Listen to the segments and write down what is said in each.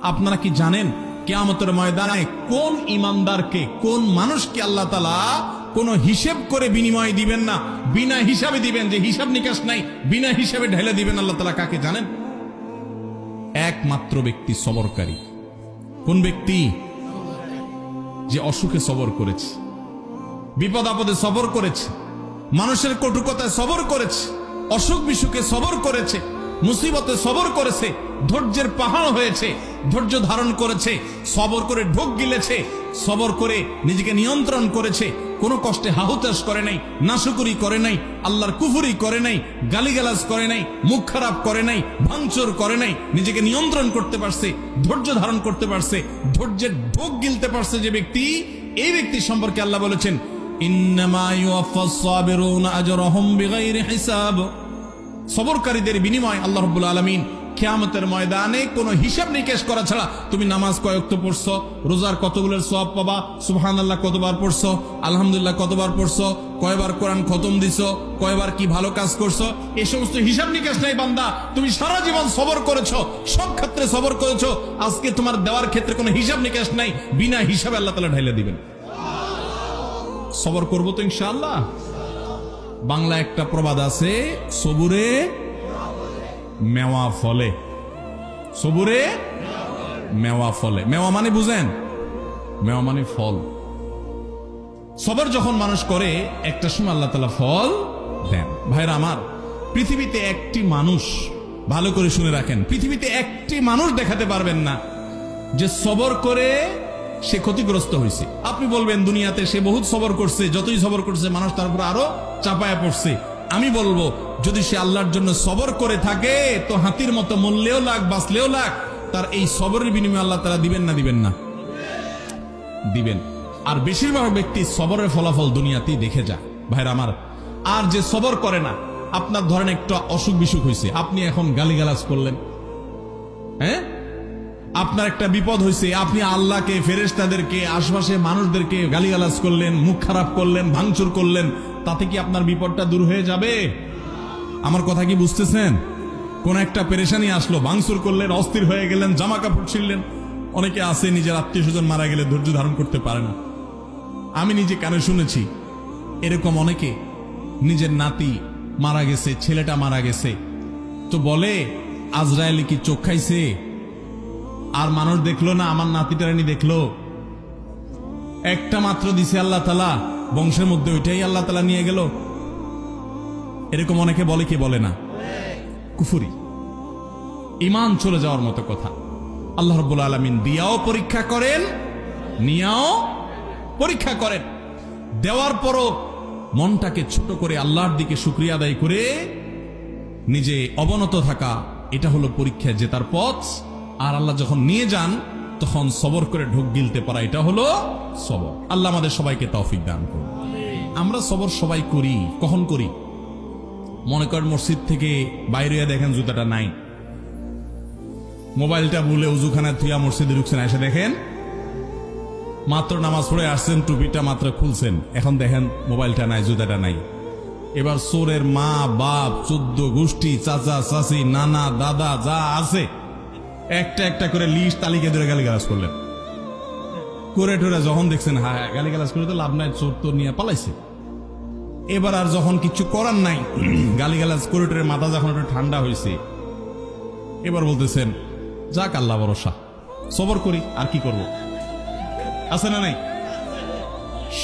আপনারা কি জানেন কিয়ামতের ময়দানে কোন ইমানদারকে, কোন মানুষকে আল্লাহ তাআলা কোন হিসেব করে বিনিময় দিবেন না, বিনা হিসাবে দিবেন, যে হিসাব নিকাশ নাই, বিনা হিসাবে ঢেলে দিবেন আল্লাহ তাআলা কাকে জানেন? একমাত্র ব্যক্তি সবরকারী। কোন ব্যক্তি? যে অসুখে সবর করেছে, বিপদ আপদে সবর করেছে, মানুষের কটুকতায় সবর করেছে, অসুখ বিসুখে সবর করেছে, মুসিবতে সবর করেছে, ধৈর্যের পাহাড় হয়েছে, ধৈর্য ধারণ করেছে, সবর করে ঢোক গিলেছে, সবর করে নিজেকে নিয়ন্ত্রণ করেছে, কোনো কষ্টে হাহুতাশ করে নাই, নাশুকুরি করে নাই, আল্লাহর কুফরি করে নাই, গালিগালাজ করে নাই, মুখ খারাপ করে নাই, ভাঙচুর করে নাই, নিজেকে নিয়ন্ত্রণ করতে পারছে, ধৈর্য ধারণ করতে পারছে, ধৈর্যের ঢোক গিলতে পারছে যে ব্যক্তি, এই ব্যক্তি সম্পর্কে আল্লাহ বলেছেন ইন্নামা ইউওয়াফাস সাবিরুনা আজরাহুম বিগাইরি হিসাব। সবরকারীদের বিনিময় আল্লাহ রাব্বুল আলামিন কিয়ামতের ময়দানে কোনো হিসাব নিকেশ করা ছাড়া, তুমি নামাজ কয় ওয়াক্ত পড়ছো, রোজার কতগুলোর সওয়াব পাবা, সুবহানাল্লাহ কতবার পড়ছো, আলহামদুলিল্লাহ কতবার পড়ছো, কয়বার কোরআন খতম দিছো, কয়বার কি ভালো কাজ করছো, এই সমস্ত হিসাব নিকেশ নাই বান্দা। তুমি সারা জীবন সবর করেছো, সব ক্ষেত্রে সবর করেছো, আজকে তোমার দেওয়ার ক্ষেত্রে কোনো হিসাব নিকেশ নাই, বিনা হিসাবে আল্লাহ তাআলা ঢেলে দিবেন। সবর করবো তো ইনশাআল্লাহ। বাংলা একটা প্রবাদ আছে, সবুরে মেওয়া ফলে। সবুরে মেওয়া ফলে। মেওয়া মানে বুঝেন? মেওয়া মানে ফল। সবর যখন মানুষ করে একটা সময় আল্লাহ তাআলা ফল দেন। ভাইরা আমার, পৃথিবীতে একটি মানুষ, ভালো করে শুনে রাখেন, পৃথিবীতে একটি মানুষ দেখাতে পারবেন না যে সবর করে সে ক্ষতিগ্রস্ত হয়েছে। আপনি বলবেন দুনিয়াতে সে বহুত সবর করছে, যতই সবর করছে মানুষ তার উপর আরো চাপায়া পড়ছে। আমি বলবো যদি সে আল্লাহর জন্য সবর করে থাকে তো হাতির মতো মরলেও লাগ, বাঁচলেও লাগ, তার এই সবরের বিনিময়ে আল্লাহ তাআলা দিবেন না দিবেন না? দিবেন। আর বেশিরভাগ ব্যক্তি সবরের ফলাফল দুনিয়াতেই দেখে যায় ভাইরা আমার। আর যে সবর করে না, আপনার ধরেন একটা অসুখ বিসুখ হয়েছে, আপনি এখন গালিগালাজ করলেন, হ্যাঁ, আপনার একটা বিপদ হয়েছে, আপনি আল্লাহকে, ফেরেশতাদেরকে, আশপাশে মানুষদেরকে গালিগালাজ করলেন, মুখ খারাপ করলেন, ভাঙচুর করলেন, তাতে কি আপনার বিপদটা দূর হয়ে যাবে? আমার কথা কি বুঝতেছেন? কোন একটা পেরেশানি আসলো, ভাঙচুর করলেন, অস্থির হয়ে গেলেন, জামা কাপড় ছিঁড়লেন। অনেকে আছে নিজের আত্মীয় স্বজন মারা গেলে ধৈর্য ধারণ করতে পারে না। আমি নিজে কানে শুনেছি এরকম অনেকে, নিজের নাতি মারা গেছে, ছেলেটা মারা গেছে, তো বলে আজরায়েল কি চোখ খাইছে? আর মানুষ দেখলো না, আমার নাতিটারানি দেখলো, একটা মাত্র দিছে আল্লাহ তাআলা, বংশের মধ্যে ওইটাই আল্লাহ তাআলা নিয়ে গেল। এরকম অনেকে বলে, কি বলে না? কুফরি, ঈমান চলে যাওয়ার মতো কথা। আল্লাহ রাব্বুল আলামিন দিয়াও পরীক্ষা করেন, নিয়াও পরীক্ষা করেন। দেওয়ার পরও মনটাকে ছোট করে আল্লাহর দিকে শুকরিয়া আদায় করে নিজে অবনত থাকা, এটা হলো পরীক্ষা জেতার পথ। আর আল্লাহ যখন নিয়ে যান তখন সবর করে ঢোক গিলতে পারা, এটা হলো সবর। আল্লাহ আমাদের সবাইকে তৌফিক দান করুন। আমরা সবর সবাই করি। কখন করি? মনে করেন মসজিদ থেকে বাইরে দেখেন জুতাটা নাই, মোবাইলটা ভুলে উজুখানা থুয়া মসজিদে ঢুকছেন, এসে দেখেন মাত্র নামাজ পড়ে আসছেন, টুপিটা মাত্র খুলছেন, এখন দেখেন মোবাইলটা নাই, জুতাটা নাই। এবার চোরের মা বাপ, 14 গোষ্ঠী, চাচা চাচি, নানা দাদা যা আছে একটা একটা করে লিস্ট তালিকা ধরে গালিগালাজ করলেন। করে টোরে যখন দেখছেন হ্যাঁ গালিগালাজ করে তো লাভ নাই, চোর তো নিয়ে পালাইছে। এবার আর যখন কিছু করার নাই, গালিগালাজ করে টোরে মাথা যখন একটু ঠান্ডা হয়েছে, এবার বলতেছেন যাক আল্লাহ ভরসা, সবর করি, আর কি করব, আছে না নাই?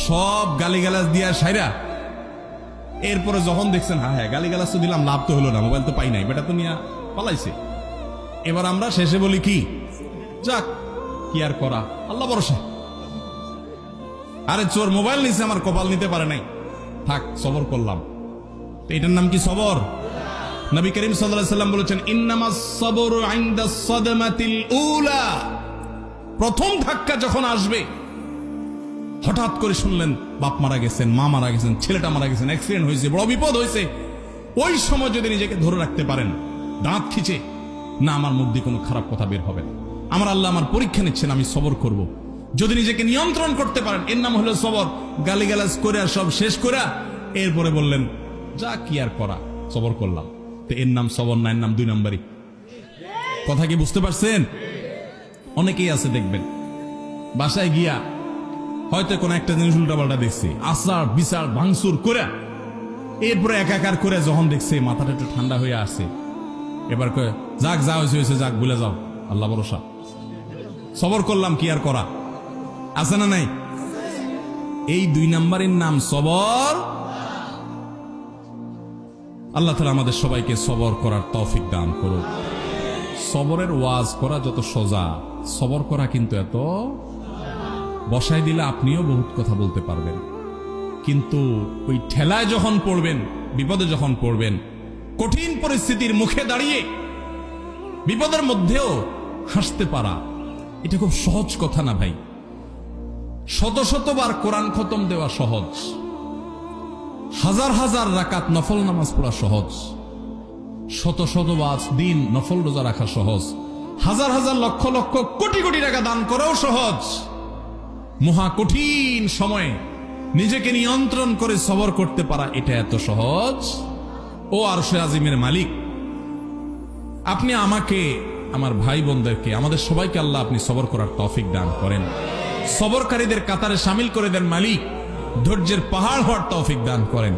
সব গালিগালাজ দিয়া সাইরা এরপরে যখন দেখছেন হ্যাঁ গালিগালাজ তো দিলাম, লাভ তো হলো না, মোবাইল তো পাই নাই, বেটা তো নিয়ে পালাইছে। এবার আমরা শেষে বলি কি, যাক কি আর করা, আল্লাহ ভরসা। আরে চোর মোবাইল নিছে, আমার কপাল নিতে পারে নাই, থাক সবর করলাম। তো এটার নাম কি সবর? নবী করিম সাল্লাল্লাহু আলাইহি সাল্লাম বলেছেন ইন্নামাস সাবরু ইনদাস সাদমাতিল উলা। প্রথম ধাক্কা যখন আসবে, হঠাৎ করে শুনলেন বাপ মারা গেছেন, মা মারা গেছেন, ছেলেটা মারা গেছেন, অ্যাক্সিডেন্ট হয়েছে, বড় বিপদ হয়েছে, ওই সময় যদি নিজেকে ধরে রাখতে পারেন, দাঁত খিচে না আমার মুখ দিয়ে কোনো খারাপ কথা বের হবে না, আমার আল্লাহ আমার পরীক্ষা নিচ্ছেন, আমি সবর করব, যদি নিজেকে নিয়ন্ত্রণ করতে পারেন, এর নাম হলো সবর। গালিগালাজ করে সব শেষ করে এরপরে বললেন যা কি আর করা, সবর করলাম, তো এর নাম সবর না, এর নাম 2 নম্বরই। কথা কি বুঝতে পারছেন? অনেকেই আছে দেখবেন বাসায় গিয়া হয়তো কোনো একটা জিনিস উল্টাপাল্টা দেখছে, আচার বিচার ভাঙচুর করে এরপরে একাকার করে যখন দেখছে মাথাটা একটু ঠান্ডা হয়ে আসছে, এবার কয়ে যাক যা হয়েছে হয়েছে, যাক ভুলে যাও, আল্লাহ ভরসা, সবর করলাম, কি আর করা, আছে না নাই? এই 2 নাম্বারের নাম সবর। আল্লাহ তাআলা আমাদের সবাইকে সবর করার তৌফিক দান করুন। সবরের ওয়াজ করা যত সোজা, সবর করা কিন্তু এত, বসাই দিলে আপনিও বহুত কথা বলতে পারবেন, কিন্তু ওই ঠেলায় যখন পড়বেন, বিপদে যখন পড়বেন, কঠিন পরিস্থিতির মুখে দাঁড়িয়ে বিপদের মধ্যেও হাসতে পারা, এটা খুব সহজ কথা না ভাই। শত শতবার কোরআন খতম দেওয়া সহজ, হাজার হাজার রাকাত নফল নামাজ পড়া সহজ, শত শতবার দিন নফল রোজা রাখা সহজ, হাজার হাজার লক্ষ লক্ষ কোটি কোটি টাকা দান করাও সহজ। মহা কঠিন সময়ে নিজেকে নিয়ন্ত্রণ করে সবর করতে পারা, এটা এত সহজ। ও আরশে আজিমের মালিক, আপনি আমাকে, আমার ভাই বোনদেরকে, আমাদের সবাইকে আল্লাহ আপনি সবর করার তৌফিক দান করেন, সবরকারীদের কাতারে শামিল করে দেন মালিক, ধৈর্যের পাহাড় হওয়ার তৌফিক দান করেন।